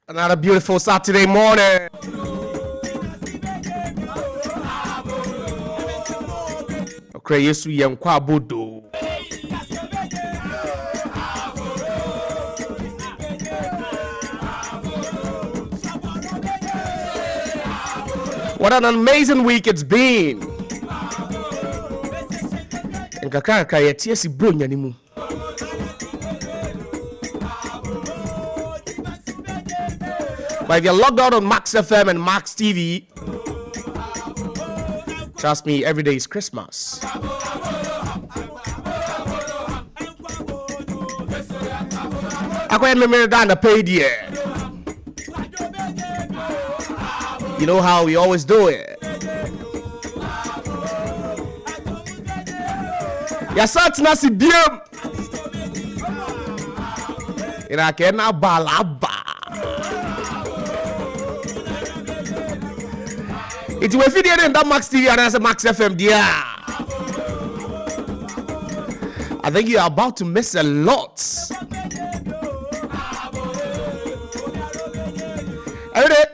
Another beautiful Saturday morning. Okay, yes, we are Kwabodo. What an amazing week it's been. Nkaka yetiesi bronya ni mu. But if you're logged out on Max FM and Max TV, trust me, every day is Christmas. I go ahead and remember down the paid year. You know how we always do it. Yasat nasi biam. Ina kena balaba. It's a video in that Max TV and that's a Max FM, yeah. I think you're about to miss a lot.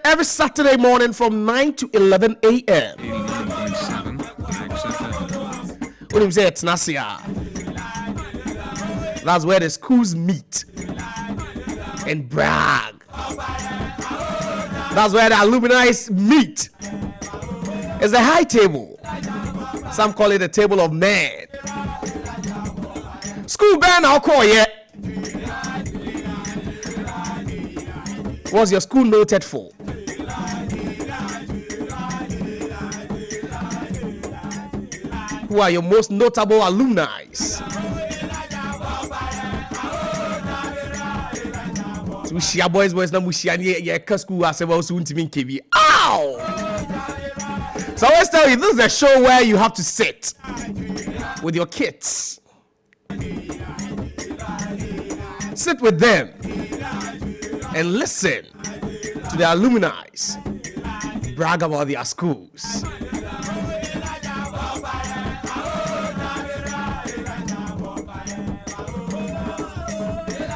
Every Saturday morning from 9 to 11 a.m. 89.7 Max FM. What do you say? It's Nasia. That's where the schools meet and brag. That's where the alumni meet. It's the high table. Some call it the table of men. School band, I'll call you. What's your school noted for? Who are your most notable alumni? Mushia boys na mushia ye school as well soon to KB. Ow! So I always tell you, this is a show where you have to sit with your kids. Sit with them and listen to the alumni brag about their schools.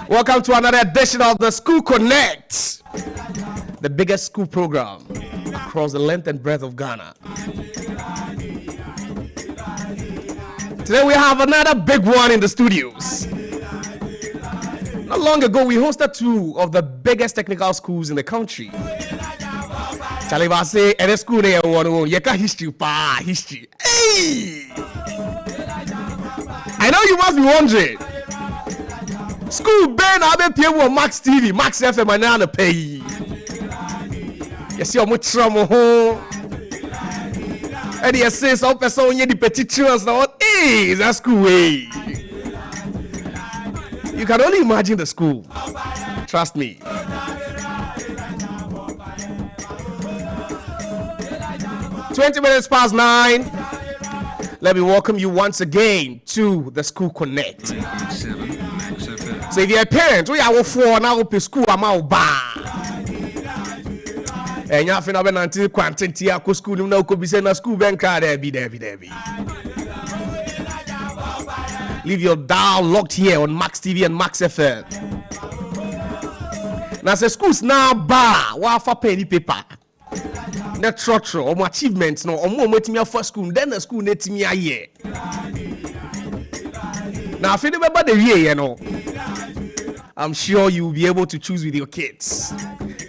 Welcome to another edition of the School Connect, the biggest school program across the length and breadth of Ghana. Today we have another big one in the studios. Not long ago, we hosted two of the biggest technical schools in the country. Chaliba say, any school there, yeka history, history. Hey! I know you must be wondering. School Ben Abe Pierre Max TV, Max FM, and now the pay. You see how much trouble home. And you say some person you the petit chance now. Hey, is that school way? You can only imagine the school. Trust me. (20:09). Let me welcome you once again to the School Connect. 9.7 Max FM. So if you're a parent, we are for now up school amount bar. And you have been until quantity at school, you know, could be sent a school bank card there be. Leave your dial locked here on Max TV and Max FM. Now the schools now bar what for penny paper. Net trotro or achievements no or more me first school, then the school net me a year. Now if you remember the year, you know, I'm sure you'll be able to choose with your kids.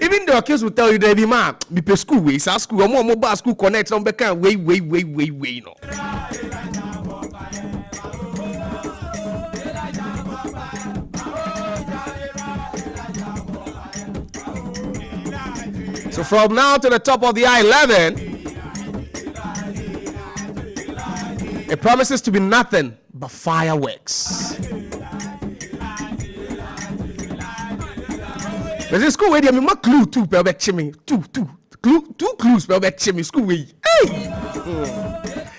Even the kids will tell you that be man, me pay school way, school, or more mobile school connect on back and way, no. So from now to the top of the I-11, it promises to be nothing but fireworks. But this school way, I mean, my clue two per chimney, two clues per chimney school way. Hey,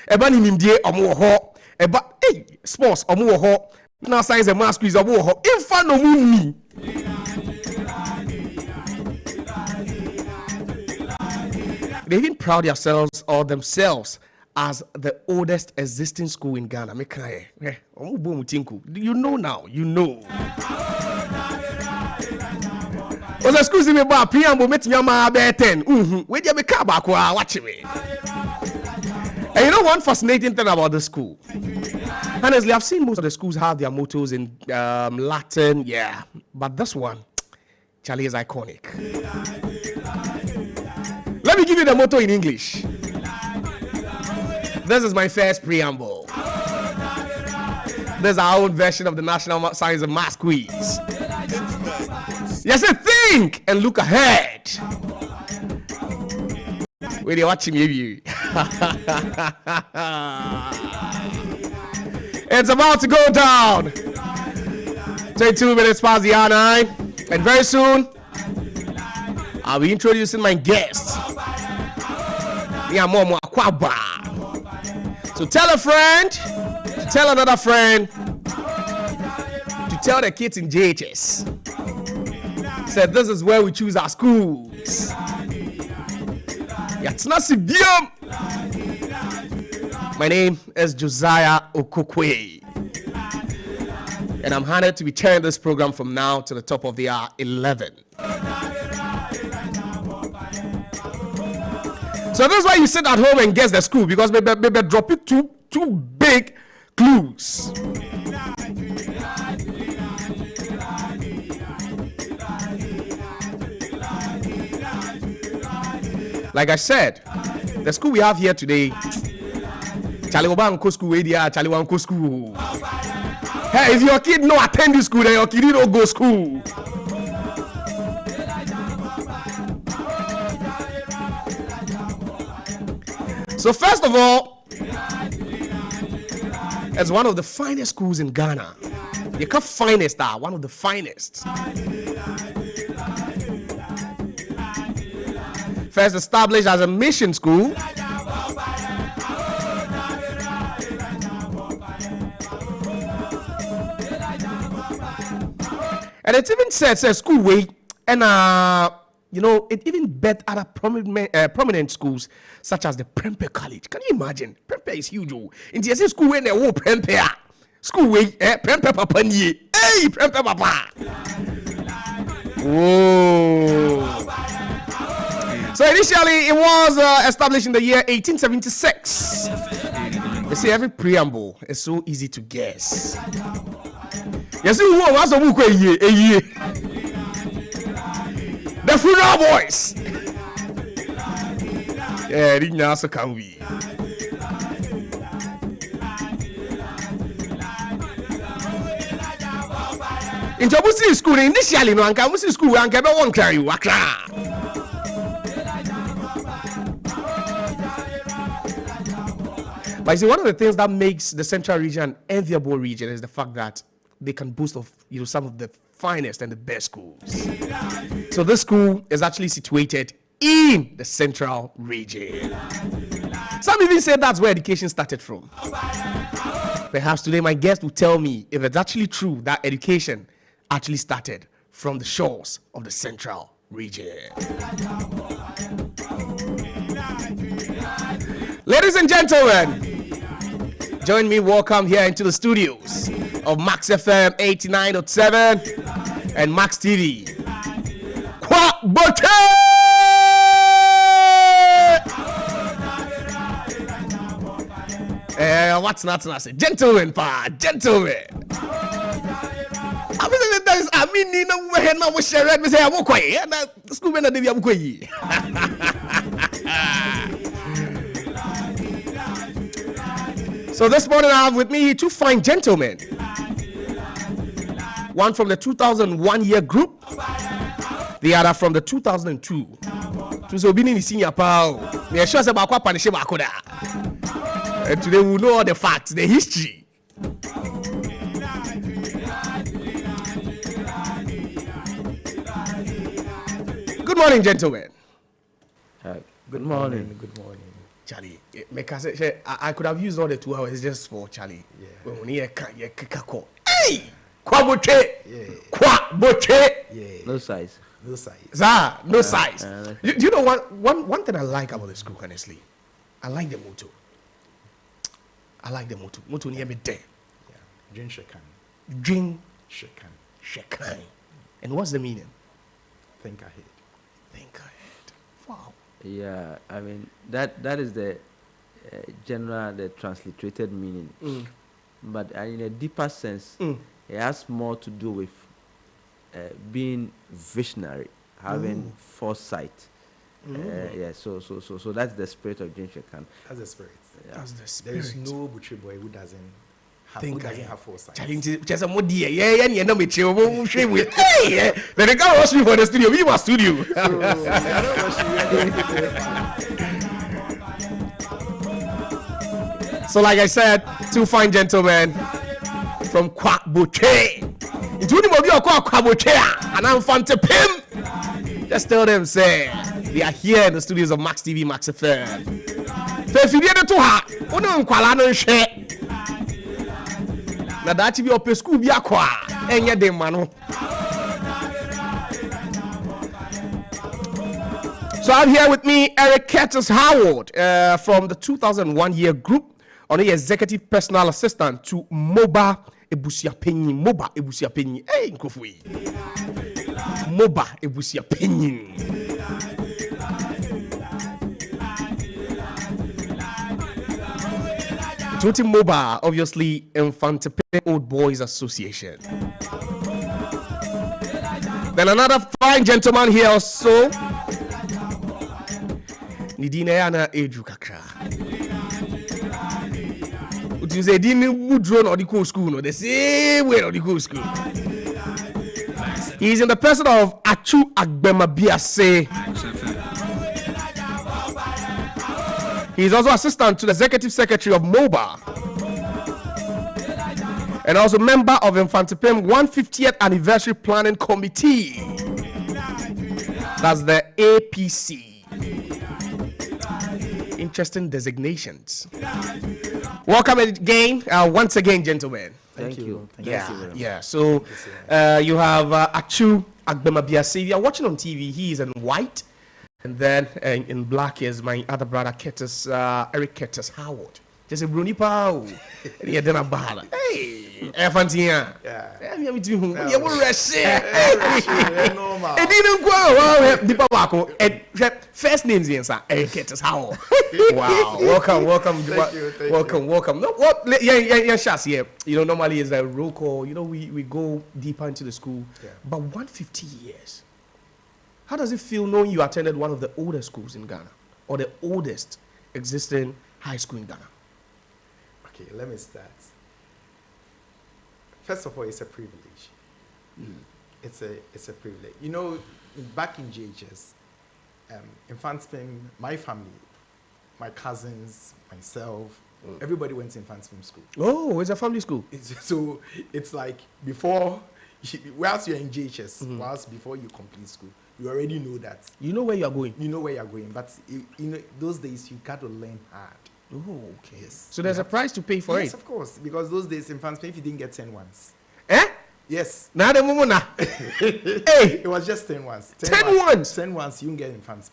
ebani nimdie omo ho, eba hey sports omo ho. Now science and math quiz omo ho. Infa no mumi. They even proud themselves as the oldest existing school in Ghana. You know now, you know. Was a school me about preamble met me ma be 10. Where you be car back watch me. And you know one fascinating thing about the school? Honestly, I've seen most of the schools have their mottos in Latin, yeah. But this one, Charlie, is iconic. Let me give you the motto in English. This is my first preamble. This is our own version of the National Science and Math Quiz. Yes, think and look ahead. When you're watching me, it's about to go down. 22 minutes past the hour 9, and very soon I'll be introducing my guest. So tell a friend, to tell another friend, to tell the kids in JHS. Said this is where we choose our schools. My name is Josiah Okokwe, and I'm honored to be chairing this program from now to the top of the hour 11. So this is why you sit at home and guess the school, because maybe drop it two big clues. Like I said, the school we have here today, Charlie Obanko school, Charlie Wanko school. Hey, if your kid no attend this school, then your kid don't go school. So first of all, it's one of the finest schools in Ghana. You can't finest that, one of the finest. First established as a mission school, and it even says school way and You know, it even bet other prominent schools such as the Prempeh College. Can you imagine? Prempeh is huge. In the school when they were Prempeh, school way, Prempeh Papa ni, hey, Prempeh Papa. Whoa. So initially, it was established in the year 1876. You see, every preamble is so easy to guess. Yes, who was a book a year? The Funeral Boys. Yeah, it didn't also can we. In Jabusi school, initially, no, and Kamusi school, and Kebe won't carry you. But you see, one of the things that makes the Central region an enviable region is the fact that they can boast of, you know, some of the finest and the best schools. So this school is actually situated in the Central region. Some even say that's where education started from. Perhaps today my guest will tell me if it's actually true that education actually started from the shores of the Central region. Ladies and gentlemen, join me, welcome here into the studios of Max FM 89.7 and Max TV. Kwa Bote! What's not to say? Gentlemen, gentlemen. I mean, you know, we're not with Sherrod. We say, I'm okay. The school men are the okay. So this morning I have with me two fine gentlemen. One from the 2001 year group, the other from the 2002. So being in the senior pal, me sure say about punish bakoda. And today we know all the facts, the history. Good morning, gentlemen. Good morning. Good morning. Charlie, I could have used all the 2 hours just for Charlie. Yeah. Hey! Kwaboche! Yeah. Kwaboche! Yeah. No size. No size. Zah, no size. Do you know one thing I like about the school, honestly? I like the motto. Motto near me there. Yeah. Drink Shekan. Drink Shekan. Shekan. And what's the meaning? Think ahead. Think ahead. Wow. Yeah, I mean that is the general, the transliterated meaning. But in a deeper sense, it has more to do with being visionary, having foresight. Yeah, so that's the spirit of Jin Shekan. That's the spirit. Yeah. That's the spirit. There is no butcher boy who doesn't have foresight. Challenge just a more dear. Yeah, you know me, chill. Hey, then the guy watch me for the studio. We must studio. So, like I said, two fine gentlemen from Kwaboche. Including Kwaboche, and I'm fan to Pim. Just tell them, say, they are here in the studios of Max TV, Max FM. So, if you get to her, you know, Kuala share. Now that be up school be akwa enye dem mano. So I'm here with me Eric Curtis Howard from the 2001 year group, on the executive personal assistant to Moba Ebusiapenyin. Moba Ebusiapenyin. Hey, nkofui. Moba Ebusiapenyin. Tuti Moba, obviously, Infantipe Old Boys Association. Then another fine gentleman here also. Nidine yana eju kakra. You say didn't would run or the cool school, no, the same way or the cool school. He is in the person of Achu Agbema Biase. He is also assistant to the executive secretary of Moba, and also member of Infantipem 150th anniversary planning committee. That's the APC. Interesting designations. Welcome again, once again, gentlemen. Thank you. Thank you Yeah, very much. yeah. So you have Achu Agbemabiase. If you are watching on TV, he is in white. And then in black is my other brother, Eric Curtis Howard. Just a bruni pao. Yeah, then a bad. Hey, Fantia. Yeah. You will rush. Normal. It didn't go. The Papa. First names inside Eric Curtis Howard. Wow. Welcome. Thank you. Welcome. No, what? Yeah, Shas here. You know, normally it's a roll call. You know, we go deeper into the school. Yeah. But 150 years. How does it feel knowing you attended one of the oldest schools in Ghana or the oldest existing high school in Ghana? Okay, let me start. First of all, it's a privilege. It's a privilege. You know, back in JHS, in Fanspen, my family, my cousins, myself, everybody went to infant swim school. Oh, it's a family school. So it's like before, whilst you're in JHS, whilst before you complete school, you already know that. You know where you are going. You know where you're going, but you know those days you got to learn hard. Oh, okay. Yes. So there's a price to pay for Yes, it. of course, because those days in France, if you didn't get 10 ones. Eh? Yes. Now the moment. Hey, It was just 10 ones. 10 ones. 10 ones you can get in France.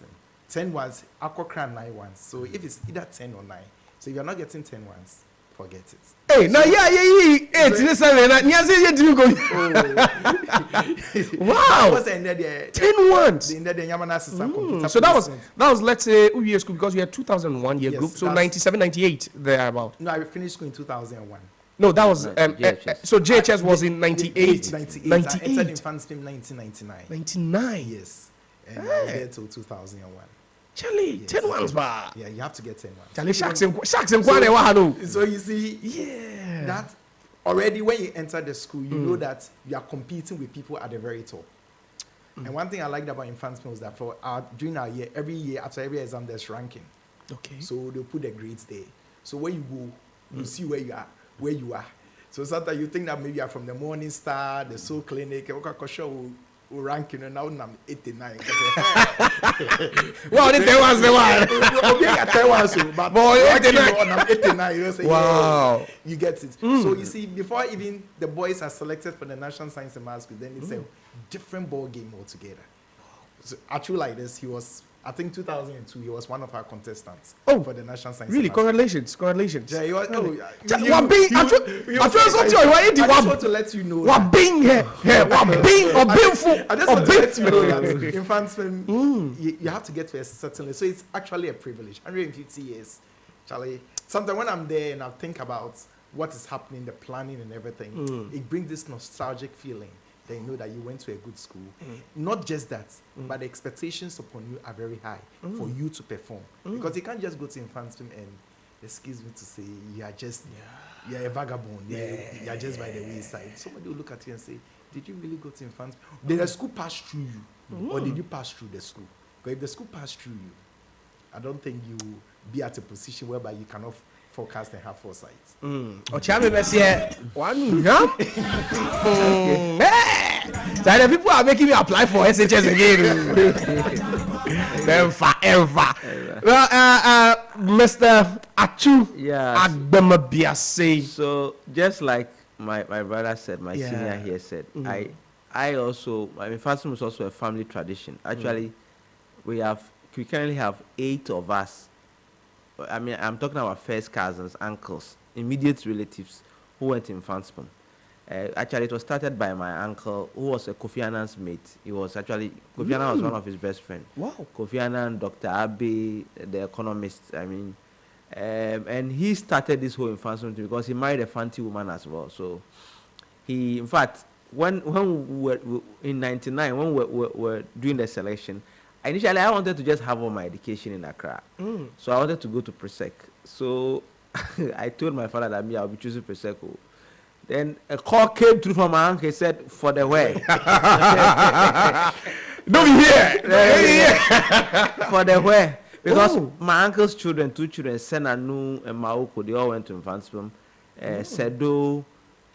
10 ones, Aquacran 9 ones. So if it's either 10 or 9, so if you're not getting 10 ones, forget it. Hey, now yeah. Hey, to 7. Wow. What's the end of the 10 ones. The end of the Yamana system computer. So that was let's say year school because we had 2001 year Yes, group. So that's- 97, 98 thereabout. No, I finished school in 2001. No, that was JHS. so JHS was in 98. 98. I entered in 98. France in 1999. 99. Yes. And I was there till 2001. Charlie, Yes. 10 ones ba. Yeah, you have to get 10 ones. Charlie Sharks and Kwane Wahano. So you see, Yeah. that already when you enter the school, you know that you are competing with people at the very top. And one thing I liked about infant was that for during our year, every year after every exam, there's ranking. Okay. So they'll put the grades there. So when you go, you see where you are. So sometimes you think that maybe you are from the Morning Star, the Soul Clinic, will ranking, and now I'm 89. Well, the ones the one. Okay, I tell one so, but Boy, ranking 89. on, I'm 89. You know, say, Wow. yeah, you get it. So you see, before even the boys are selected for the National Science and Maths School, then it's a different ball game altogether. So actually, like this, he was. I think 2002, he was one of our contestants for the National Science. Really, and Maths congratulations. Yeah, he was. Really? Oh, I just want to let you know. What being here? What being or being full? I just want to let you know that infants, you have to get to a certain level. So it's actually a privilege. 150 years, Charlie. Sometimes when I'm there and I think about what is happening, the planning and everything, it brings this nostalgic feeling. Then you know that you went to a good school. Not just that, but the expectations upon you are very high for you to perform. Because you can't just go to infant and, excuse me to say, you are just, you're a vagabond. You are just by the wayside. Somebody will look at you and say, did you really go to infant? Did the school pass through you? Or did you pass through the school? Because if the school passed through you, I don't think you will be at a position whereby you cannot forecast and have foresight. Ochame Bessie, one, huh? So the people are making me apply for SHS again. Forever. Well, Mr. Achu Agbemabiase. So just like my brother said, my senior here said, I also, I mean, fasting was also a family tradition. Actually, we currently have 8 of us. I mean, I'm talking about first cousins, uncles, immediate relatives who went in Fanspen. Actually, it was started by my uncle, who was a Kofi Annan's mate. He was actually, Kofi Annan was one of his best friends. Wow. Kofi Annan, Dr. Abe, the economist, I mean. And he started this whole Fanspen because he married a Fanti woman as well. So, he, in fact, when we were in 99, when we were doing the selection, initially, I wanted to just have all my education in Accra. So I wanted to go to Presec. So I told my father that I'll be choosing Presec. Then a call came through from my uncle. He said, for the way. Don't be here. For the way. Because my uncle's children, 2 children, Senanu and Maoko, they all went to Infantsum. Sedo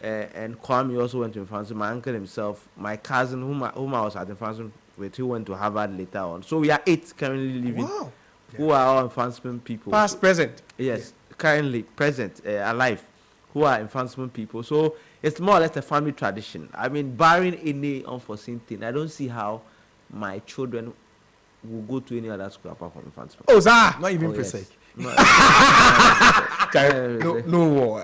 and Kwame also went to Infantsum. My uncle himself, my cousin, whom I was at Infantsum, who went to Harvard later on. So we are 8 currently living who are all Infantsum people. Past, present. Yes, currently present, alive. who are advancement people. So it's more or less a family tradition. I mean, barring any unforeseen thing, I don't see how my children will go to any other school apart from advancement. Oh, sir. Not even Oh, per yes. se. No war.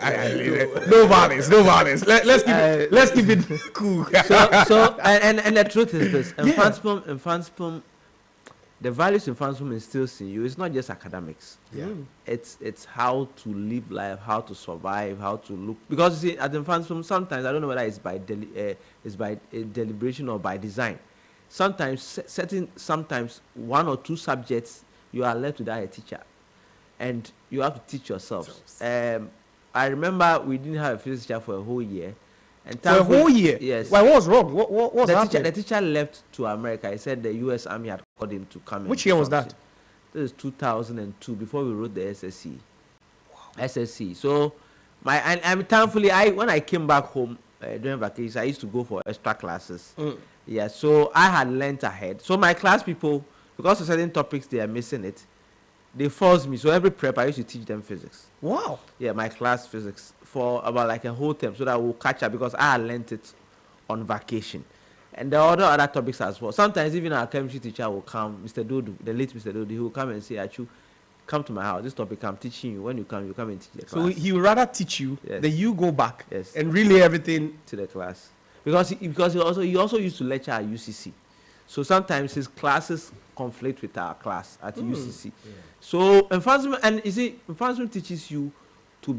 No violence. No violence. Let's keep it cool. And the truth is this: advancement, the values advancement instills in you. It's not just academics. Yeah. It's how to live life, how to survive, how to look. Because you see, at advancement, sometimes I don't know whether it's by deliberation or by design. Sometimes sometimes 1 or 2 subjects you are left without a teacher, and you have to teach yourself. I remember we didn't have a physics teacher for a whole year. And For a whole year? Yes. Why, what was wrong? What was happening? The teacher left to America. He said the U.S. Army had called him to come. Which year was that? This is 2002, before we wrote the SSC. Wow. SSC. So, and thankfully, when I came back home during vacation, I used to go for extra classes. Yeah, so I had learned ahead. So my class people, because of certain topics they are missing it, they forced me. So every prep, I used to teach them physics. Wow. Yeah, my class physics for about like a whole term, so that we'll catch up, because I had learned it on vacation. And there are other topics as well. Sometimes even our chemistry teacher will come, Mr. Dodu, the late Mr. Dodu, he will come and say, Achu, come to my house. This topic I'm teaching you. When you come and teach the class. So he would rather teach you than you go back and relay everything to the class. Because he also used to lecture at UCC. So sometimes his classes conflict with our class at UCC. Yeah. So advancement, and you see, advancement teaches you to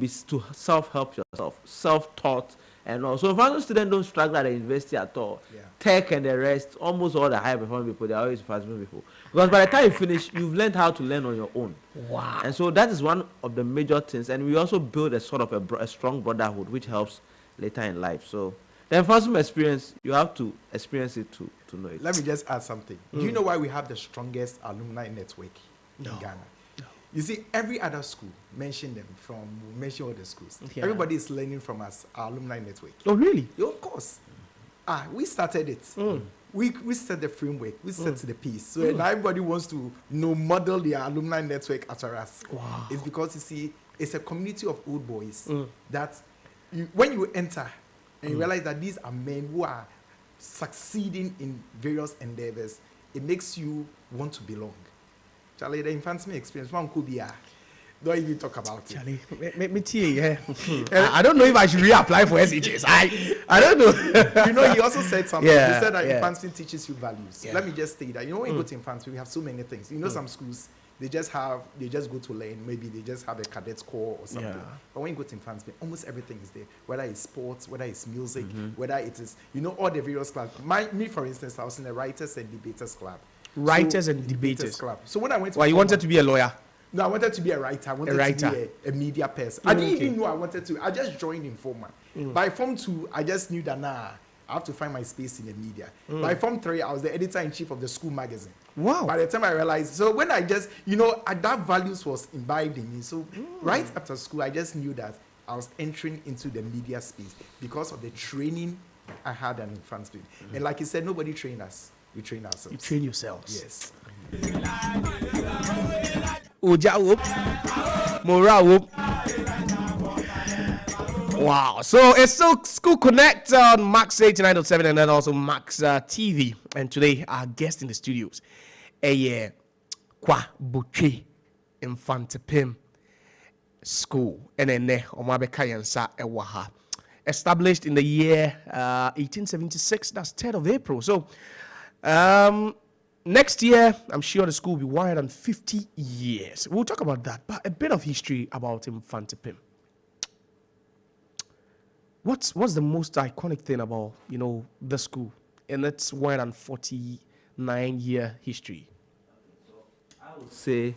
self-help yourself, self-taught, and also advancement students don't struggle at the university at all. Yeah. Tech and the rest, almost all the high-performing people, they are always advancement people. Because by the time you finish, you've learned how to learn on your own. Wow. And so that is one of the major things. And we also build a sort of a strong brotherhood, which helps later in life. So the advancement experience, you have to experience it to know it. Let me just add something. Do you know why we have the strongest alumni network in Ghana? No. You see, every other school, mention all the schools. Yeah. Everybody is learning from us, our alumni network. Oh, really? Yeah, of course. We started it. We set the framework. We set the piece. So now everybody wants to model their alumni network after us. Wow. It's because, you see, it's a community of old boys that when you enter, and you realize that these are men who are succeeding in various endeavors, it makes you want to belong. Charlie, the advancement experience, one could be don't even talk about it. Charlie, me yeah. I don't know if I should reapply for SHS. I don't know. You know, he also said something. He said that advancement teaches you values. Yeah. Let me just say that. You know, when you go to advancement, we have so many things. You know, some schools, they just go to learn. Maybe they just have a cadets corps or something. Yeah. But when you go to advancement, almost everything is there. Whether it's sports, whether it's music, whether it is, all the various clubs. Me, for instance, I was in the Writers and Debaters Club. Writers and Debaters Club. So when I went to... Well, you wanted to be a lawyer? No, I wanted to be a writer. I wanted to be a media person. I didn't even know I wanted to. I just joined in Form 1. By Form 2, I just knew that, I have to find my space in the media. By Form 3, I was the editor-in-chief of the school magazine. Wow. By the time I realized, so when I just, that values was imbibed in me. So right after school, I just knew that I was entering into the media space because of the training I had in advancement. And like you said, nobody trained us. We train ourselves. You train yourselves. Yes. Oja whoop. Mora whoop. Wow. So it's still School Connect on Max 89.7 and then also Max TV. And today our guest in the studios, Kwa Buche Infantipim School. And then Omabeka Yansa Ewaha. Established in the year 1876. That's 3rd of April. So next year, I'm sure the school will be 150 years. We'll talk about that, but a bit of history about Infantipim. What's the most iconic thing about, the school in its 149-year history? I would say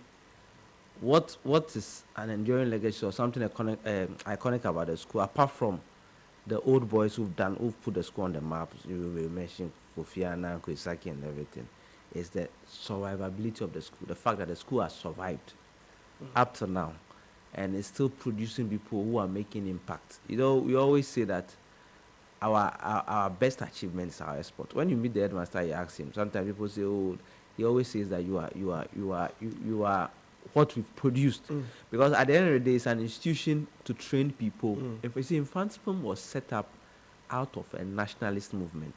what is an enduring legacy or something iconic about the school, apart from the old boys who've put the school on the map, you mentioned Kofi Annan, Koisaki and everything, is the survivability of the school. The fact that the school has survived up to now and is still producing people who are making impact. We always say that our best achievement is our export. When you meet the headmaster, you ask him. Sometimes people say, "Oh," he always says that you are what we've produced. Because at the end of the day, it's an institution to train people. If we see Infantsum was set up out of a nationalist movement,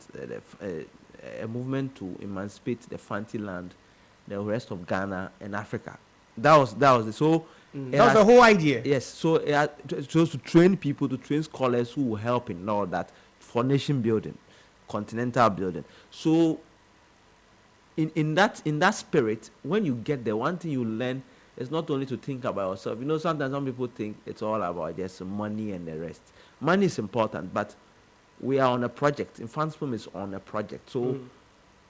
a movement to emancipate the Fanti land, the rest of Ghana and Africa. That was it. So that was the whole idea. Yes. So it was to train people, to train scholars who will help in all that for nation building, continental building. So in that spirit, when you get there, one thing you learn is not only to think about yourself. You know, sometimes some people think it's all about just money and the rest. Money is important, but we are on a project. Infantsum is on a project. So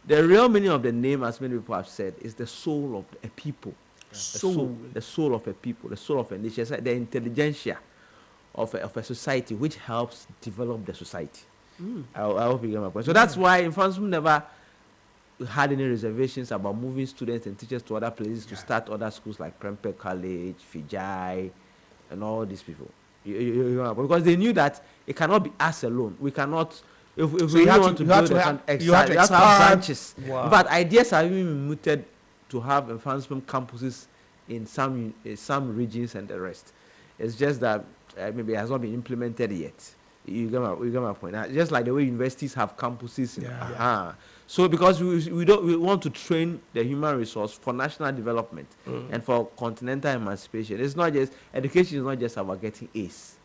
the real meaning of the name, as many people have said, is the soul of a people. The soul of a people, the soul of a nation, the intelligentsia of a society, which helps develop the society. I hope you get my point. So that's why Infantsum never had any reservations about moving students and teachers to other places to start other schools like Prempeh College, Fijai, and all these people. Because they knew that it cannot be us alone. We cannot. If So we you really have want to- to you have build to an have- you have to have expand. branches. Wow. But ideas have been mooted to have Infantsum campuses in some regions and the rest. It's just that maybe it has not been implemented yet. You get my point. Just like the way universities have campuses. So because we want to train the human resource for national development and for continental emancipation. It's not just education is not just about getting A's.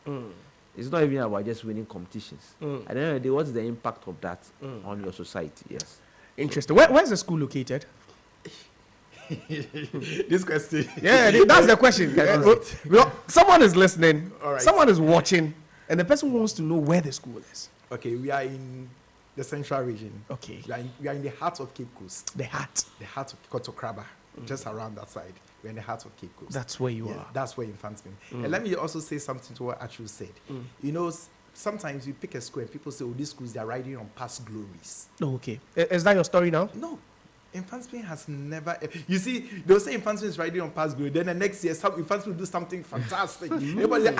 It's not even about just winning competitions. At the end of the day, what's the impact of that on your society? Yes. Interesting. Where's the school located? This question. Yeah, that's the question. Someone is listening. All right. Someone is watching, and the person wants to know where the school is. Okay, we are in the central region. Okay. We are in the heart of Cape Coast. The hat. The heart of Kotokraba, just around that side. We're in the heart of Cape Coast. That's where you Yes, are. that's where Infantsum. And let me also say something to what Achu said. You know, sometimes you pick a school and people say, oh, these schools, they're riding on past glories. Oh, okay. Is that your story now? No. Infantsum has never. You see, they'll say Infantsum is riding on past glory. Then the next year, Infantsum will do something fantastic. Everybody say,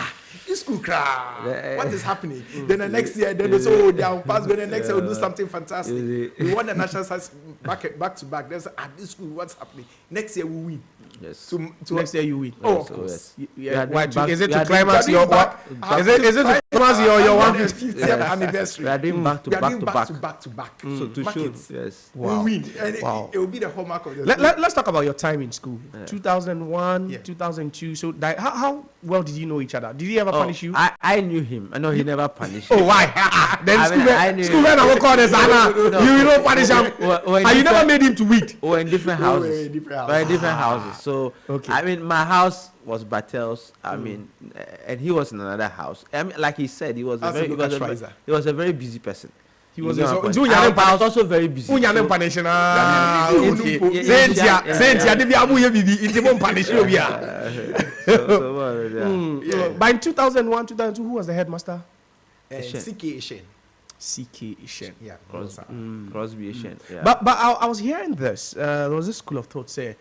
this school cry. What is happening? Then the next year, then they say, oh, they are on past glory. The next year, we'll do something fantastic. We won the national science back to back. They say, this school, what's happening? Next year, we win. Yes. Next year you win. Oh, of course. Why, is it we to are climax doing your back- is it to climax your 150th? Anniversary. We are doing back to We are back doing to back back. to back to back. So to Mark show, it. yes. Wow. We win. And Wow. it will be the hallmark of the Let's talk about your time in school. 2001, Yeah. 2002. So how well did you know each other? Did he ever punish you? I knew him. I know he never punished Oh, me. why? Then I mean, I knew- school men will call this Anna. No. You don't punish him. Well, And you never made him to weed. We're in different We were houses. in different We're in houses. different houses. So Okay. I mean, my house was Bartel's. I mean, and he was in another house. I mean, like he said, he was a As a very, Lucas Schweizer. he was a very busy person. He was You know so- my point. so you are But I was not- also very busy. Unya ne So- punish na. Okay. Yeah, Sentia, de bi amu ye bibi, inti mo punish you bia. yeah. But in 2001, 2002, who was the headmaster? Ishen. CK Ishen. CK Ishen. Yeah. Crosby Ishen. Yeah. But I was hearing this. There was this school of thought say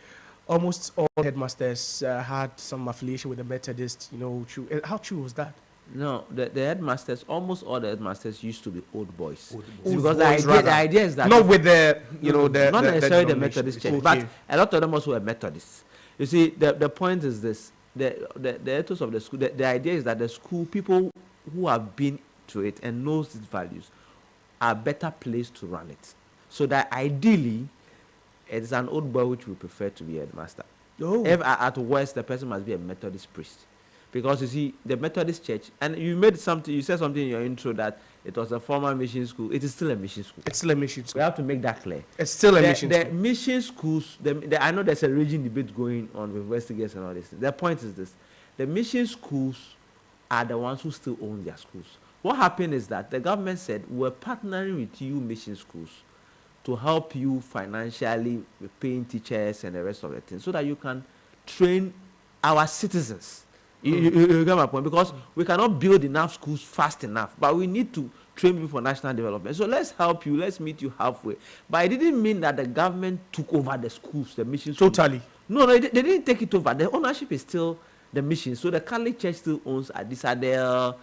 almost all headmasters had some affiliation with the Methodist. You know, true. How true was that? No, the headmasters, almost all the headmasters used to be old boys. Old See, boys. because Old boys, the idea is that Not with the the not necessarily the denomination. Methodist church, Okay. but a lot of them also were Methodists. You see, the point is this: the ethos of the school. The idea is that the school people who have been to it and knows its values are better placed to run it. So that ideally, it's an old boy which we prefer to be a headmaster. Oh. If at worst, the person must be a Methodist priest. Because you see, the Methodist church, and you said something in your intro that it was a former mission school. It is still a mission school. It's still a mission We school. have to make that clear. It's still a The mission school. mission schools, I know there's a raging debate going on with Westgate and all this. The point is this: the mission schools are the ones who still own their schools. What happened is that the government said, we're partnering with you mission schools to help you financially with paying teachers and the rest of the things so that you can train our citizens. You get my point? Because we cannot build enough schools fast enough, but we need to train people for national development. So let's help you. Let's meet you halfway. But it didn't mean that the government took over the schools, the mission schools. Totally. No, they didn't take it over. The ownership is still the mission. So the Catholic Church still owns Adisadel,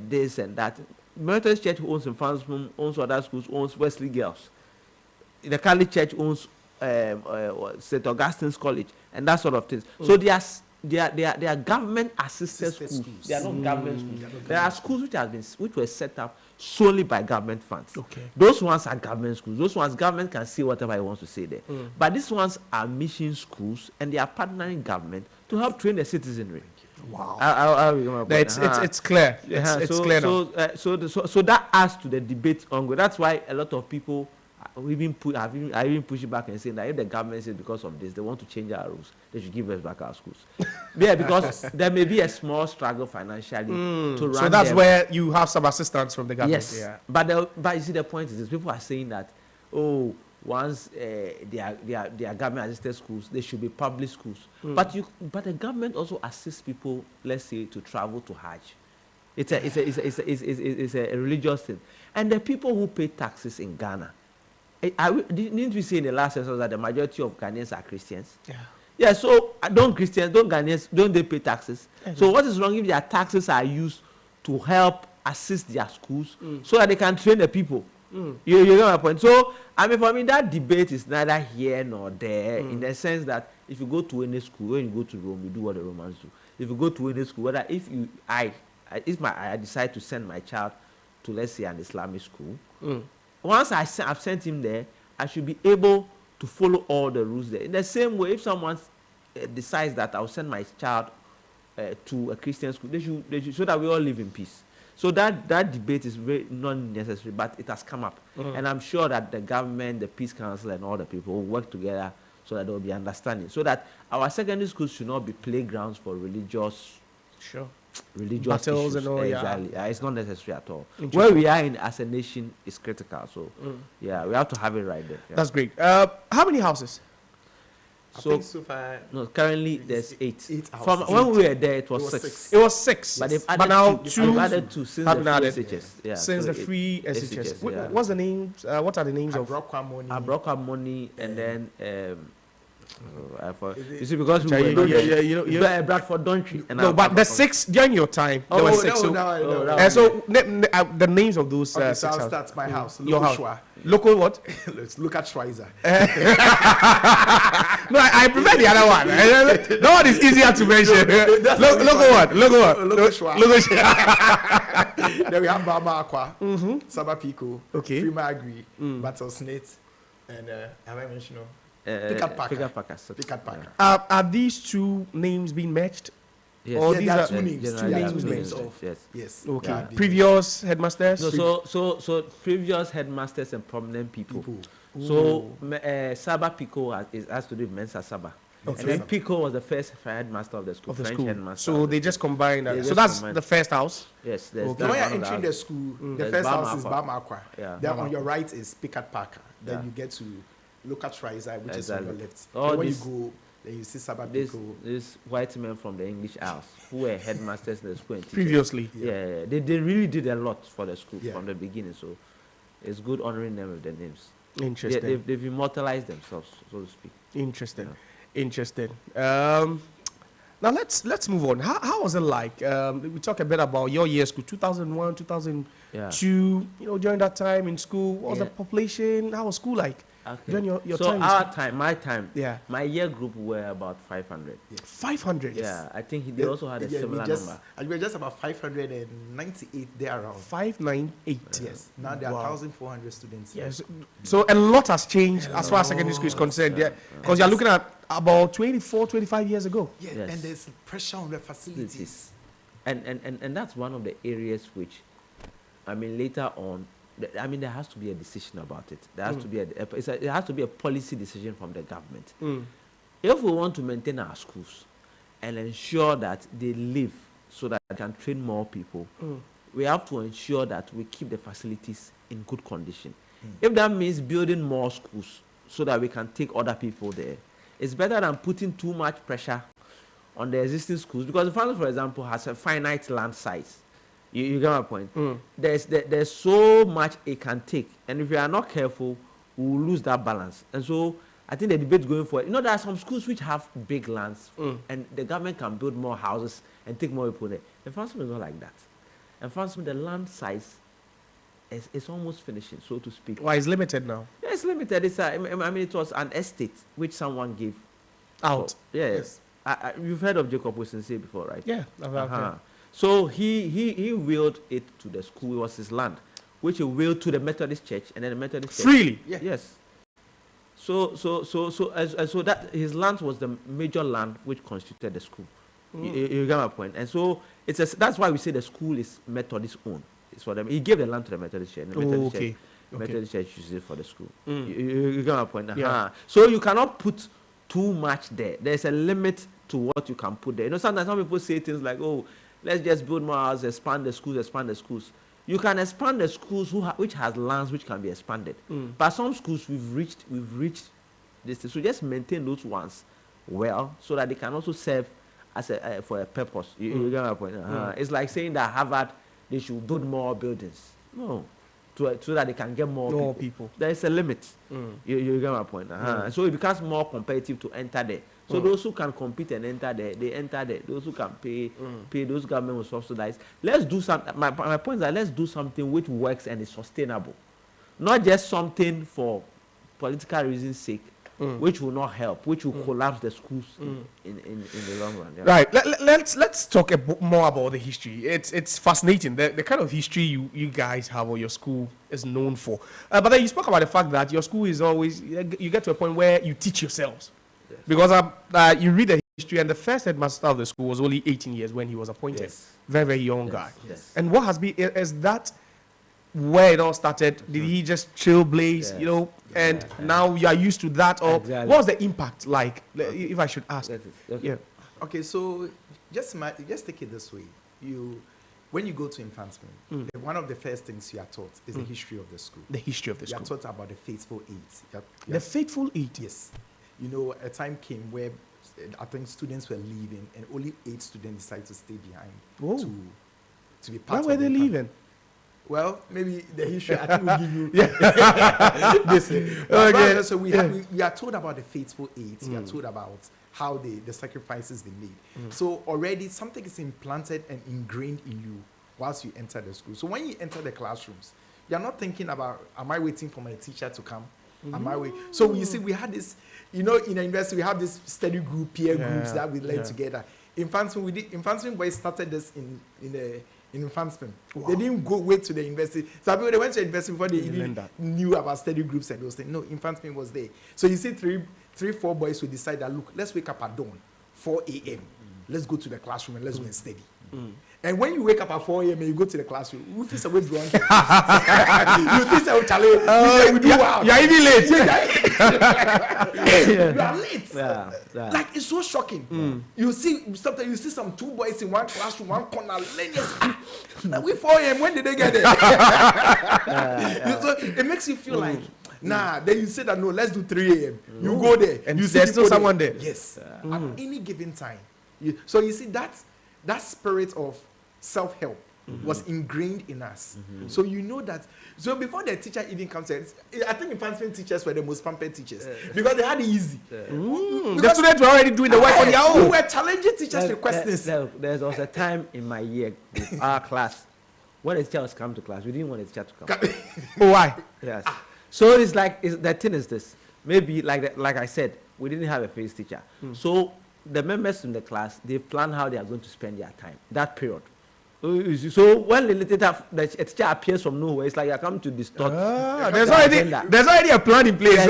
this and that. Methodist Church owns Infantsum, owns other schools, owns Wesley Girls. The Catholic Church owns St. Augustine's College. and that sort of things. So they are government assisted schools. They are not government schools. There are schools which were set up solely by government funds. Okay. Those ones are government schools. Those ones government can say whatever it wants to say there. But these ones are mission schools, and they are partnering government to help train the citizenry. Wow. It's clear. It's clear now. So that adds to the debate ongoing. That's why a lot of people are even pushing back and saying that if the government says because of this they want to change our rules, they should give us back our schools. Yeah, because there may be a small struggle financially to run. So that's them. where you have some assistance from the government. Yes. Yeah. But you see, the point is this: people are saying that once they are government assisted schools, they should be public schools. But the government also assists people, let's say, to travel to Hajj. It's a religious thing, and the people who pay taxes in Ghana. Didn't we say in the last session that the majority of Ghanaians are Christians? Yeah. Yeah. So don't Ghanaians, don't they pay taxes? So what is wrong if their taxes are used to help assist their schools so that they can train the people? You get my point. So I mean, for me, that debate is neither here nor there in the sense that if you go to any school, when you go to Rome, you do what the Romans do. If you go to any school, whether I decide to send my child to, let's say, an Islamic school, once I've sent him there, I should be able to follow all the rules there. In the same way, if someone decides that I'll send my child to a Christian school, they should so that we all live in peace. So that debate is very not necessary, but it has come up. And I'm sure that the government, the Peace Council, and all the people will work together so that there will be understanding. So that our secondary schools should not be playgrounds for religious battles and all. Exactly. It's not necessary at all. Where we are in as a nation is critical. So yeah, we have to have it right there. Yeah. That's great. How many houses? So far, no, currently there's 8. 8 houses. From when we were there, it was 6. It was 6. But they've But now added 2 They've added 2 since have been the added. free SHS. Yeah, Since so the free SHS. SHS, yeah. What's the names? What are the names of? Abroka money, and then you see, because we were Bradford Dontry. No, but the 6 during your time. There were 6. No. So the names of those. Okay, 6 so I'll houses. start my house. Your house. Schwa. Local what? Let's look at Schweizer. No, I prefer the other one. That one is easier to mention. Local what? Local Schwa. Local Schwa. Then we have Bama Aqua, Sabapiko, Okay. Prima Agri, Battle Snake, and have I mentioned? Pick-up Packer. Are these 2 names being matched? Yes. Or Yeah, these there are are 2 names. 2 generally names. two names names, of. yes. Yes. Okay. Yeah, Previous headmasters? No, so previous headmasters and prominent people. So Saba Pico has to do with Mensa Saba. Okay. And then Pico was the first headmaster of the school. Of the French school. headmaster. So they just combined that. They So just that's combined. the first house. Yes, there's Okay. When you're one of entering the the school, the There's first Bama house is Aqua. Bama Aqua. Yeah. Then Bama on your right is Pick-up Packer. Then Yeah. you get to look at Schweizer, which is on your Exactly. left. All Then when you this- go, then you see Sabapiko. These white men from the English Isles who were headmasters in the school and teachers. Previously. Yeah. They really did a lot for the school Yeah. from the beginning. So it's good honoring them with their names. Interesting. They've immortalized themselves, so to speak. Interesting. Now let's move on. How was it like? We talk a bit about your year school, 2001, 2002. Yeah. During that time in school, what was the Yeah. population? How was school like? Okay. During your so time in our time, my time, Yeah. my year group were about 500. 500. Yeah, I think they also had a similar number. And we were just about 598 there around. 598. Yes. Now there are Wow. 1,400 students. Yes. So a lot has changed as far as secondary school is concerned. Yeah. Because you're looking at about 24, 25 years ago. Yeah. Yes. And there's pressure on the facilities. And that's one of the areas which, I mean, later on, I mean, there has to be a decision about it. There has to be it has to be a policy decision from the government. If we want to maintain our schools and ensure that they live so that they can train more people, we have to ensure that we keep the facilities in good condition. If that means building more schools so that we can take other people there, it's better than putting too much pressure on the existing schools, because the family, for example, has a finite land size. You get my point? There's so much it can take, and if we are not careful, we will lose that balance. And so I think the debate going forward, there are some schools which have big lands, and the government can build more houses and take more people there. And Fansum is not like that. And Fansum, the land size is almost finishing, so to speak. Why it's limited now? Yeah, it's limited. I mean, it was an estate which someone gave Out. Yes. You've heard of Jacob Wilson say before, right? Yeah. Okay. So he willed it to the school. It was his land, which he willed to the Methodist Church, and then the Methodist Church. Freely. Yeah. Yes. So that his land was the major land which constituted the school. You get my point. And so that's why we say the school is Methodist owned. It's for them. He gave the land to the Methodist Church. And the Methodist Church, Methodist Church uses it for the school. You get my point. Yeah. So you cannot put too much there. There's a limit to what you can put there. You know, sometimes some people say things like, "Oh, let's just build more houses, expand the schools, expand the schools." You can expand the schools which has lands which can be expanded. But some schools we've reached this. So just maintain those ones well, so that they can also serve as for a purpose. You get my point. It's like saying that Harvard, they should build more buildings. No. So that they can get more people. There is a limit. You get my point. So it becomes more competitive to enter there. So those who can compete and enter there, they enter there. Those who can pay, those government will subsidize. Let's do something. My point is that let's do something which works and is sustainable. Not just something for political reasons' sake, which will not help, which will collapse the schools in the long run. Yeah. Right. Let's talk more about the history. It's fascinating the kind of history you guys have or your school is known for. But then you spoke about the fact that your school is always you get to a point where you teach yourselves. Yes. Because you read the history, and the first headmaster of the school was only 18 years when he was appointed. Yes. Very, very young guy. Yes. And what has been is that where it all started? Did he just trailblaze, you know, and now you are used to that? Or what was the impact like, if I should ask? Yeah. Okay, so just take it this way. When you go to advancement, one of the first things you are taught is the history of the school. The history of the school. You are taught about the faithful eight. The faithful eight? Yes. You know, a time came where I think students were leaving, and only 8 students decided to stay behind to be part of Why were they leaving? Well, maybe the history I think will give you this. Okay. So we are told about the faithful 8. We are told about how the sacrifices they made. So already something is implanted and ingrained in you whilst you enter the school. So when you enter the classrooms, you are not thinking about, am I waiting for my teacher to come? Am I waiting? So you see, we had this, you know, in the university we have this study group, peer groups that we learn together. In Advancement boys started this in Advancement. Wow. They didn't wait to the university. Some people, they went to the university before they even knew about study groups and those things. No, Advancement was there. So you see 4 boys will decide that, look, let's wake up at dawn, 4 a.m. Let's go to the classroom and let's go and study. And when you wake up at 4 a.m. and you go to the classroom, you think somebody's wrong. You think so, Charlie, we do wow. You're even late. You are late. Like, it's so shocking. You see some 2 boys in one classroom, one corner, like, we 4 a.m. When did they get there? So it makes you feel like, nah, then you say that, no, let's do 3 a.m. You go there. And you there's still someone there. Yes. At any given time. So you see, that spirit of self-help was ingrained in us. So you know that. So before the teacher even comes in, I think advancement teachers were the most pampered teachers because they had it easy. The students were already doing the work on their own. We were challenging teachers with questions. There was a time in my year with our class when the teacher was coming to class, we didn't want the teacher to come. Oh, why? Yes. So it's like the thing is this. Maybe like I said, we didn't have a face teacher. So the members in the class, they plan how they are going to spend their time, that period. So when the teacher appears from nowhere, it's like you're coming to distort. There's already a plan in place.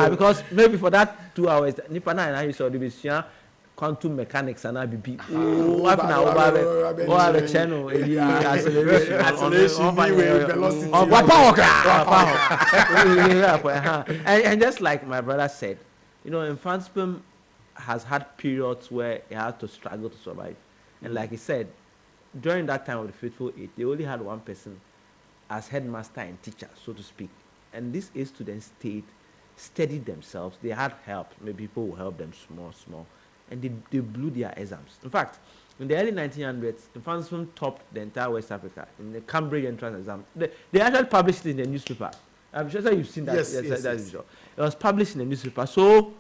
Because maybe for that 2 hours, Nipana and I saw the quantum mechanics and IBP. And just like my brother said, you know, Advancement has had periods where it had to struggle to survive. And like he said, during that time of the Faithful 8, they only had one person as headmaster and teacher, so to speak. And these 8 students studied themselves. They had help. Maybe people will help them small. And they blew their exams. In fact, in the early 1900s, Advancement topped the entire West Africa in the Cambridge entrance exam. They actually published it in the newspaper. I'm sure you've seen that. Yes. It was published in the newspaper. So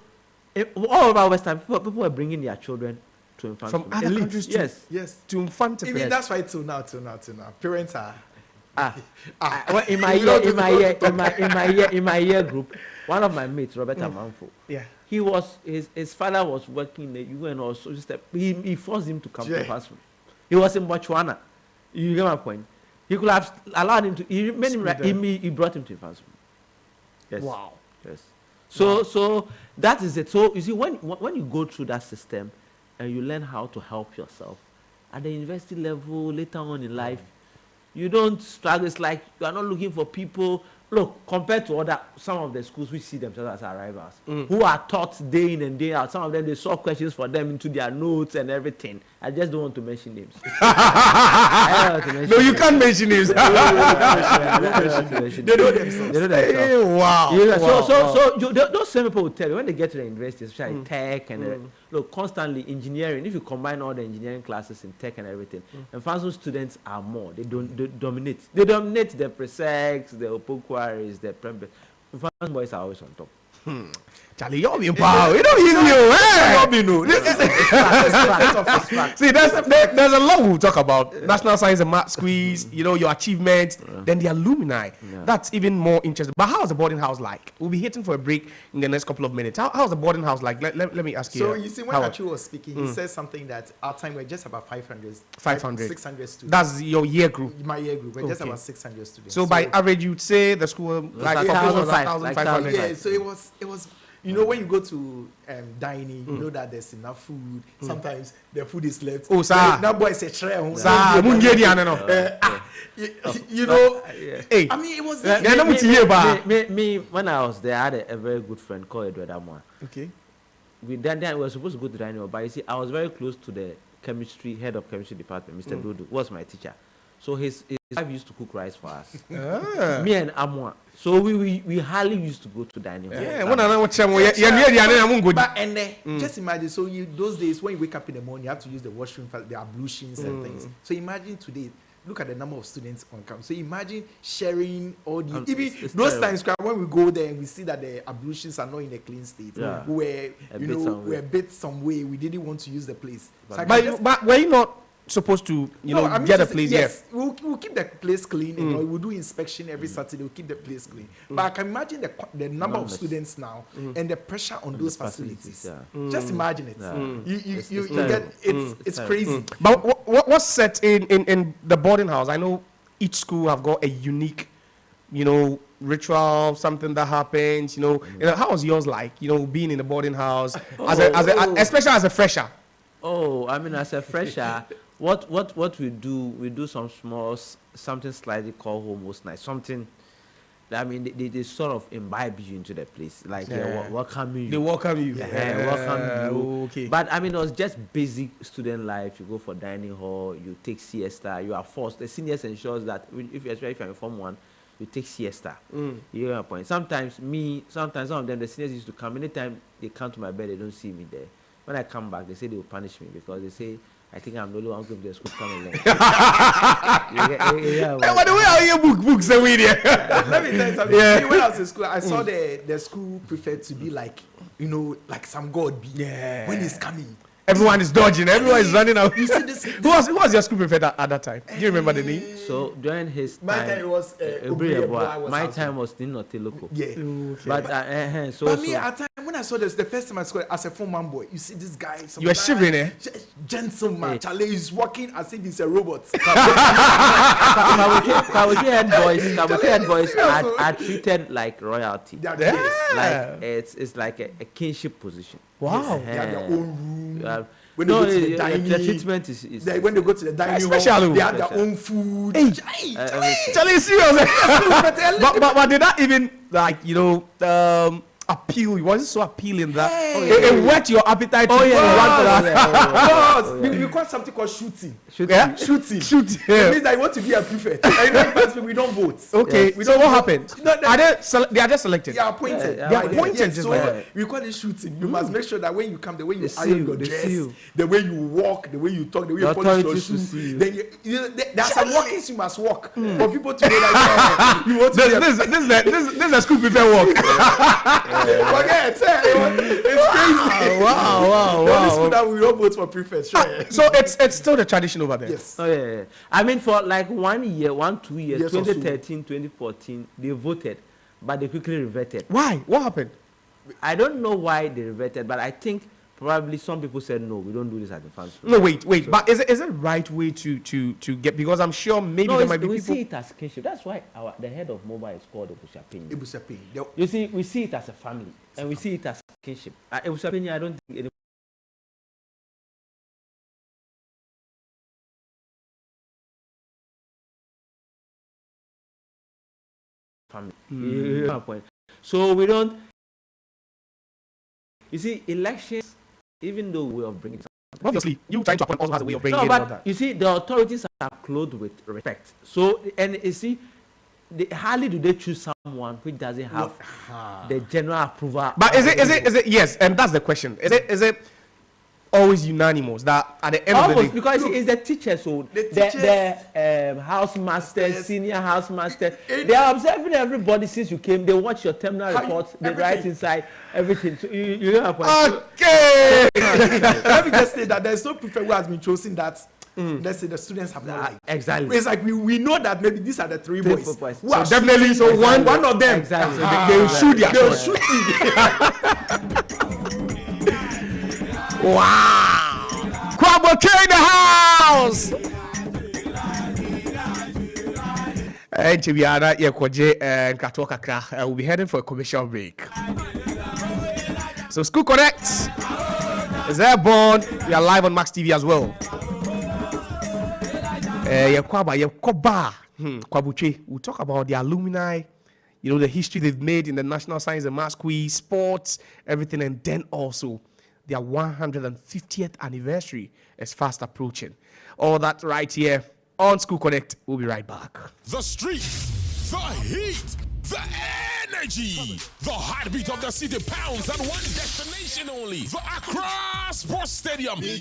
all over West Africa, people were bringing their children to Advancement. From other countries to Advancement. Even that's why till now. Parents are. In my year group, one of my mates, Robert Amanfo. Yeah. He was his father was working in the UN or social step. He forced him to come to Fasum. He was in Botswana. You get my point. He could have allowed him to. He made him. He brought him to Fasum. Yes. Wow. Yes. So that is it. So you see, when you go through that system, and you learn how to help yourself at the university level later on in life, you don't struggle. It's like you are not looking for people. Look, compared to some of the schools which see themselves as arrivals, who are taught day in and day out. Some of them, they solve questions for them into their notes and everything. I just don't want to mention names. No, you can't mention names. They know themselves. Hey, wow. So those same people will tell you when they get to the university, especially tech and look, constantly engineering. If you combine all the engineering classes in tech and everything, and Fanso students are more. They dominate. They dominate the pre-sex, the Opokuaris, the prem. Fanso boys are always on top. Charlie, you're being power. You don't use you. See, there's a lot we'll talk about. National Science and Math Squeeze, your achievements, then the alumni. That's even more interesting. But how's the boarding house like? We'll be hitting for a break in the next couple of minutes. How's the boarding house like? Let me ask you. So you see, when Achu was speaking, he said something that our time we're just about 500 600 students. That's your year group. My year group. We're just about 600 students. So by average, you'd say the school like 1,500. Yeah. So it was. When you go to dining, you know that there's enough food. Sometimes the food is left. Oh, sir. That boy said, Sir, hey. I mean, it was. Me, when I was there, I had a very good friend called Edward Amwa. Okay. We were supposed to go to dining, but you see, I was very close to the head of chemistry department, Mr. Dodo, was my teacher. So his wife used to cook rice for us. Me and Amwa. So we hardly used to go to dining hall. Just imagine, so those days when you wake up in the morning, you have to use the washroom for the ablutions and things. So imagine today, look at the number of students on campus. So imagine sharing all the even those times when we go there and we see that the ablutions are not in a clean state. We're a bit some way. We didn't want to use the place. But were you not supposed to get a place? Yes, we'll keep the place clean and we'll do inspection every Saturday. We'll keep the place clean. But I can imagine the number of students now and the pressure on those facilities. Just imagine it. You get it's crazy. But what's set in the boarding house? I know each school have got a unique ritual, something that happens. How was yours like? Being in the boarding house especially as a fresher. Oh, I mean, as a fresher, what we do some small something slightly called homeless night, something. I mean, they sort of imbibe you into the place, like welcome you. They welcome you. Welcome you. Okay. But I mean, it was just basic student life. You go for dining hall, you take siesta. You are forced. The seniors ensures that especially if you're in Form 1, you take siesta. You get my point. Sometimes some of them, the seniors used to come. Anytime they come to my bed, they don't see me there. When I come back, they say they will punish me because they say, I think I'm the only one going to the school coming along. By the way, are you books away there? Let me tell you something. Yeah. When I was in school, I saw the school preferred to be like, like some god be. Yeah. When he's coming. Everyone is dodging. Everyone is running out. You see this, who was your school prefect at that time? Do you remember the name? So during his time, my time was my time was Nino Teloko. Yeah. Okay. But at time when I saw this, the first time I saw it as a Form 1 boy, you see this guy. You were shivering, eh? Gentleman, Charlie is walking as if he's a robot. Kawuki head boys are treated like royalty. Like it's like a kinship position. Wow. They have their own room. When they go to the dining, the treatment is when they go to the dining hall, they have their own food. Charlie is serious. but did that even appeal? Was it so appealing that it whet your appetite? We call something called shooting. Shooting. It means that you want to be a prefect. And we don't vote. Okay. So what happened? They are just selected. They are appointed. They are appointed. So we call it shooting. You must make sure that when you come, the way you iron your dress, the way you walk, the way you talk, the way you polish your shoes, then there are some walkings you must walk for people to know that you want to. This is a school prefect walk. Forget it's crazy. Wow. That we don't vote for prefects. Sure. So it's still the tradition over there. Yes. Oh yeah. I mean, for like 1 year, 2 years, 2013, 2014, they voted. but they quickly reverted. Why? What happened? I don't know why they reverted, but I think probably some people said no, we don't do this at the fans. No, wait. So, but is it right way to get? Because I'm sure maybe there might be we people. See it as kinship. That's why the head of Moba is called Ebusiapeni. Ebusiapeni. You see, we see it as a family, and we see it as kinship. Ebusiapeni, I don't think any family. You have a point. So we don't. You see, elections, even though we are bringing. Obviously, you trying to appoint also has a way of bringing no, in all that. You see, the authorities are clothed with respect. So, and you see, hardly do they choose someone which doesn't have the general approval. But is it yes? And that's the question. Is it always unanimous that at the end of the day? Because it's the teachers, so the house masters, senior house masters, they are observing everybody since you came. They watch your terminal reports. They write inside everything. So you don't have point. Okay. Let me just say that there's no prefect who has been chosen that. Let's say the students have not liked. Exactly. It's like we know that maybe these are the three boys. So definitely, so one of them. Exactly. They will shoot their. They will shoot Wow! Kwabo K in the house! We'll be heading for a commercial break. So School Connect is airborne. We are live on Max TV as well. We'll talk about the alumni, you know, the history they've made in the National Science and Maths Quiz, sports, everything, and then also their 150th anniversary is fast approaching. All that right here on School Connect. We'll be right back. The streets, the heat, the energy, the heartbeat of the city pounds on one destination only. The Accra Sports Stadium. This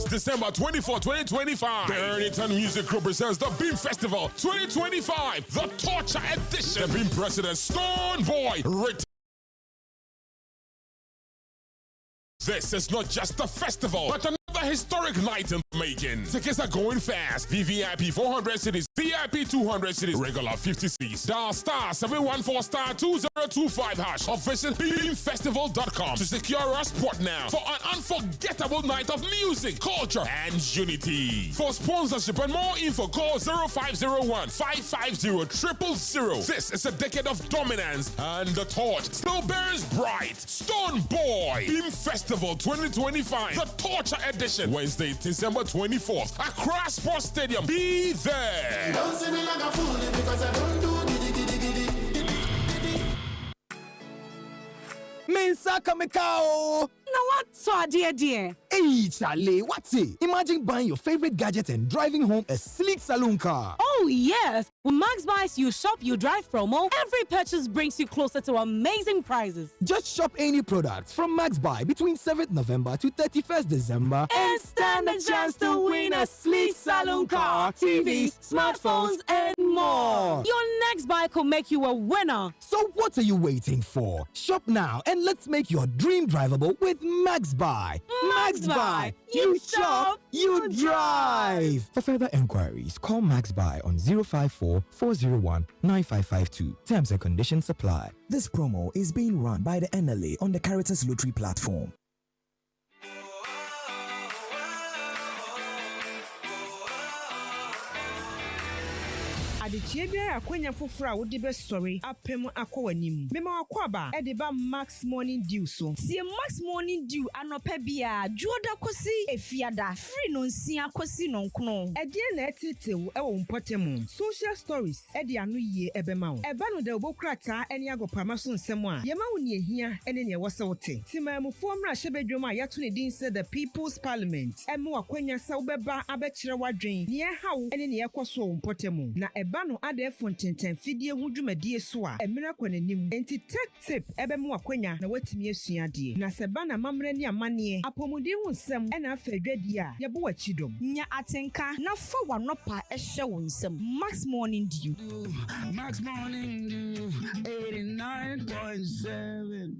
December 24, 2025, the Errington Music Group presents the Beam Festival 2025, the Torture Edition. The Beam President Stone Boy. This is not just a festival, but another historic night in the making. Tickets are going fast. VVIP 400 cities, VIP 200 cities, regular 50 cities. Dial star 714 star 2025 hash or visit beamfestival.com to secure a spot now for an unforgettable night of music, culture, and unity. For sponsorship and more info, call 0501 550 000. This is a decade of dominance, and the torch still burns bright. Stone Boy Beam Festival 2025, the Torture Edition, Wednesday, December 24th, Accra Sports Stadium. Be there. Don't see me like a fool because I don't do Mensa Kamekao! Now what so dear? Hey, Charlie, what's it? Imagine buying your favorite gadget and driving home a sleek saloon car. Oh, yes. With Max Buys You Shop, You Drive promo, every purchase brings you closer to amazing prizes. Just shop any products from Max Buy between 7th November to 31st December and stand a chance to win a sleek saloon car, TVs, smartphones, and more. Your next buy could make you a winner. So what are you waiting for? Shop now and let's make your dream drivable with Max Buy. Max Buy. You shop, you drive. For further enquiries, call Max Buy on 054 401 9552. Terms and conditions apply. This promo is being run by the NLA on the Caritas Lottery platform. Adechie bia akwanya foforo a wode be sorry apem akwanim mema akwaba e de ba Max Morning Dew so sie Max Morning Dew anopa bia juoda kosi efiada free no nsia kosi no nkono e de na etetew e wo mpotemu social stories e de anu yie ebema wo e ba no de obokrata eni agopama so nsem a yema wo ne ehia ene ne wose wote timamufo mra hyebedwom a yato ne din se the People's Parliament emu akwanya sa wo beba abekire wadwen ne hawo ene ne yekoso wo mpotemu na eba no ade fontenten fidie hu dwumadie so a emira kwananim enti tech tip ebemu akwanya na watimi asua de na se ba na mamre ne amane apomudi hu nsem ena afadwadi a yebo wachidom nya atenka na fa wanopa ehye wo nsem Max Morning Dew. Max Morning Dew 89.7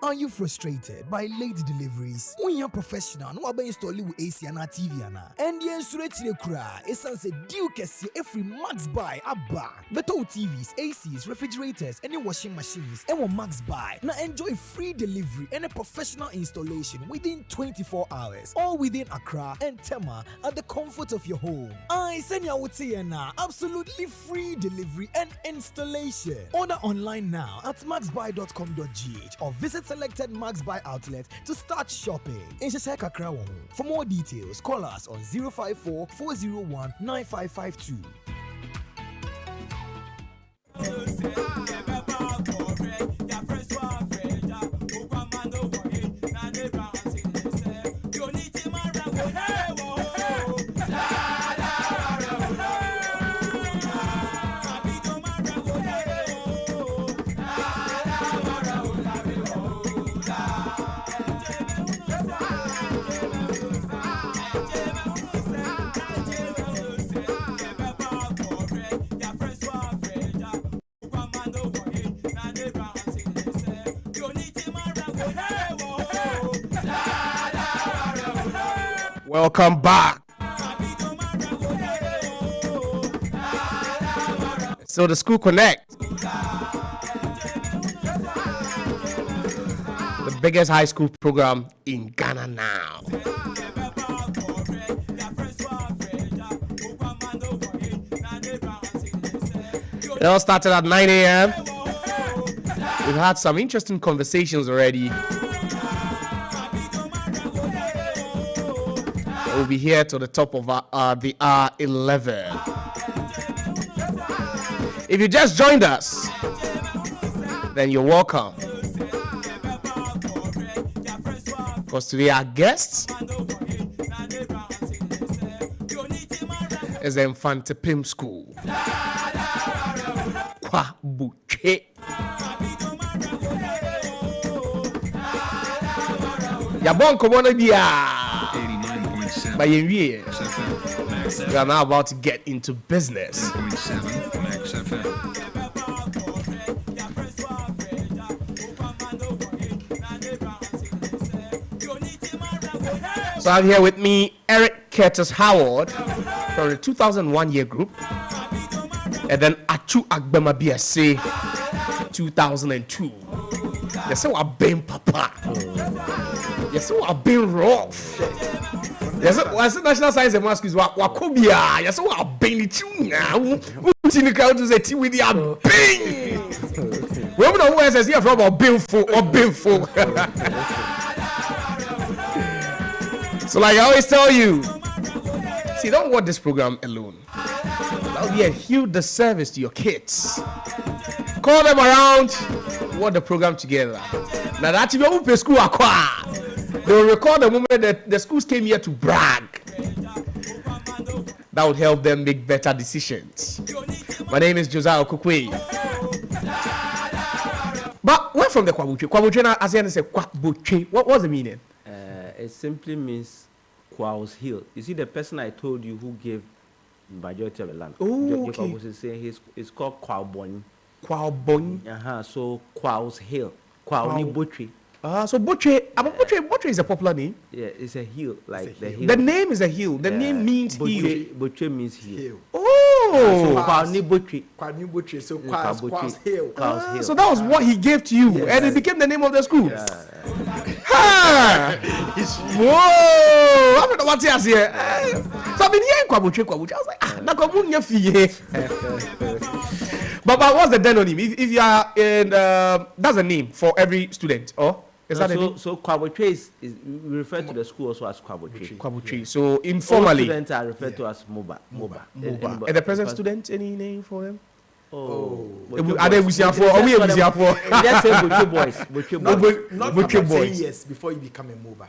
Are you frustrated by late deliveries? When you're professional, no one install with AC and TV and the insurance kura is a Duke every Max Buy Abba. Better TVs, ACs, refrigerators, any washing machines, and Max Buy. Now enjoy free delivery and a professional installation within 24 hours, all within Accra and Tema at the comfort of your home. I send you out here now, absolutely free delivery and installation. Order online now at maxbuy.com.gh or visit selected Max Buy outlets to start shopping. In Shashaka Krawon. For more details, call us on 054 401 9552. Welcome back. So the School Connect, the biggest high school program in Ghana now. It all started at 9 a.m. We've had some interesting conversations already. We'll be here to the top of the hour 11. If you just joined us, then you're welcome. Because today our guest is the Infante Pim School. Kwa Buche. Yabon Komona Dia. By we are now about to get into business. So I'm here with me, Eric Curtis Howard from the 2001 year group, and then Achu Agbema BSC 2002. Yes, so I've been papa. Yes, so I've been rough. Yes, what's the National Science and Math Schools? Wakobia. Yes, so I've been it now. Who's crowd to say T with the bing? Women of West says here from a billful or billful. So, like I always tell you, see, don't watch this program alone. That'll be a huge disservice to your kids. Call them around, watch the program together. Now that you will pay school acquire. They will record the moment that the schools came here to brag. That would help them make better decisions. My name is Josiah Okukwe. But we're from the Kwabuche. Kwabuche, as I say, Kwabuche. What's the meaning? It simply means Kwa's hill. You see, the person I told you who gave majority of the land. Oh, okay. Was saying it's called Kwaboni. Kwaboni. So Kwa's hill. Kwani Butri. So Butri is a popular name. Yeah, it's a hill, like the hill. The name is a hill. The name means hill. Butri means hill. Oh, so Kwani Butri. Kwani Butri. So Kwa's hill. Hill. So that was what he gave to you, yes. And it became the name of the school. Yeah. Whoa! I don't know what he has here. So I've been hearing Kwabuche. I was like, na Kwabunya fiye. But what's the demonym? If you are in, that's a name for every student, or is that a name? So Kwabuche is we refer to the school also as Kwabuche. Kwabuche. So informally, all students are referred to as Moba. And the present student, any name for them? Oh, are they Busiapo? Are we Busiapo? Just say Butche boys. Not after 10 years before you become a Moba.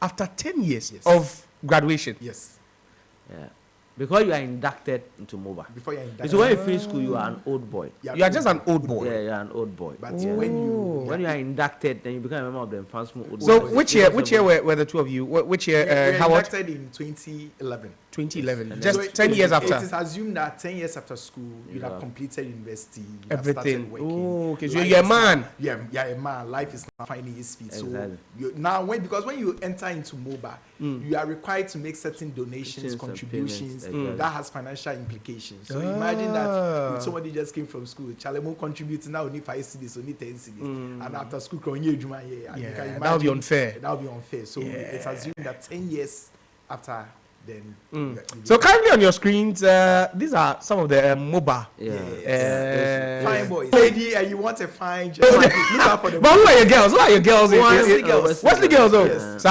After 10 years of graduation. Yes. Yeah. Because you are inducted into Moba. Before you're inducted. So when you finish school, you are an old boy. You are just an old boy. Yeah, you're an old boy. But when you are inducted, then you become a member of the Enhancement Old So Boys. which year were the two of you? Which year? we were Howard? inducted in 2011. 2011. So Just 10 years after. It is assumed that 10 years after school, you'd have completed university, you'd have Everything. started working. Oh, okay. So Life you're a is man. now- yeah, a man. Life is now finding its feet. Exactly. So now, because when you enter into Moba, you are required to make certain donations, contributions. payments, That has financial implications. So imagine that if somebody just came from school, Chalemo contributes now only 5 cedis, only 10 cedis, and after school, That would be unfair. That would be unfair. So it's assumed that 10 years after. Then So currently on your screens, these are some of the Moba. fine boys. Lady, and you want a fine, just look out for the. But who are your girls? Who are your girls? Wesley girls. Wesley girls, though. Yes. So